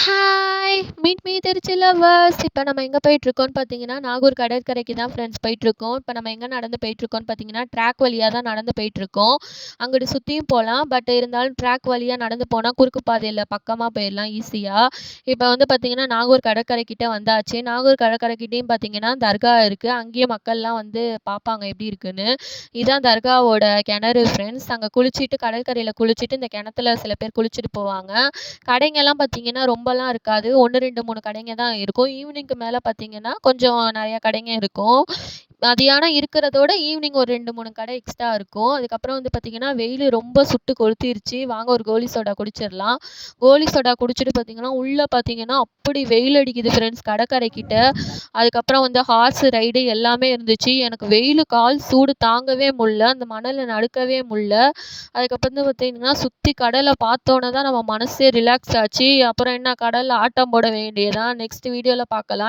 Hi! Meet me Trichy lovers. இப்ப நம்ம எங்க போயிட்டுருக்கோம்னு பார்த்தீங்கன்னா, நாகூர் கடற்கரைக்கு தான் ஃப்ரெண்ட்ஸ் போயிட்டுருக்கோம். இப்ப நம்ம எங்க நடந்து போயிட்டுருக்கோம்னு பார்த்தீங்கன்னா, ட்ராக் வழியா தான் நடந்து போயிட்டுருக்கோம். அங்கிட்டு சுத்தியும் போலாம். பட் இருந்தாலும் ட்ராக் வழியா நடந்து போனா குறுக்கு பாதையில பக்கமா போயிரலாம் ஈஸியா. இப்ப வந்து பார்த்தீங்கன்னா, நாகூர் கடற்கரை கிட்ட வந்தாச்சு. நாகூர் கடற்கரைக்கிட்டயும் பார்த்தீங்கன்னா, தர்கா இருக்கு. அங்கேயும் மக்கள்லாம் வந்து பார்ப்பாங்க எப்படி இருக்குன்னு. இதான் தர்காவோட கிணறு ஃப்ரெண்ட்ஸ். அங்க குளிச்சுட்டு கடற்கரையில குளிச்சுட்டு இந்த கிணத்துல சில பேர் குளிச்சுட்டு போவாங்க. கடைங்கலாம் பார்த்தீங்கன்னா, ரொம்பலாம் இருக்காது. 1, 2, 3 கடைங்க தான் இருக்கும். ஈவினிங்க்கு மேல பார்த்தீங்கன்னா, கொஞ்சம் நெறைய கடைங்க இருக்கும். மதியானம் இருக்கிறதோட ஈவினிங் ஒரு 2, 3 கடை எக்ஸ்ட்ரா இருக்கும். அதுக்கப்புறம் வந்து பார்த்தீங்கன்னா, வெயிலு ரொம்ப சுட்டு கொளுத்திருச்சு. வாங்க ஒரு கோலி சோடா குடிச்சிரலாம். கோலி சோடா குடிச்சிட்டு பார்த்தீங்கன்னா, உள்ள பார்த்தீங்கன்னா, அப்படி வெயில் அடிக்குது ஃப்ரெண்ட்ஸ் கடற்கரைக்கிட்ட. அதுக்கப்புறம் வந்து ஹார்ஸ் ரைடு எல்லாமே இருந்துச்சு. எனக்கு வெயிலு கால் சூடு தாங்கவே முடில. அந்த மணல்ல நடக்கவே முடில. அதுக்கப்புறம் வந்து பார்த்தீங்கன்னா, சுத்தி கடல பார்த்தோன தான் நம்ம மனசே ரிலாக்ஸ் ஆச்சு. அப்புறம் என்ன கடல்ல ஆட்டம் போட வேண்டியது தான். நெக்ஸ்ட் வீடியோல பார்க்கலாம்.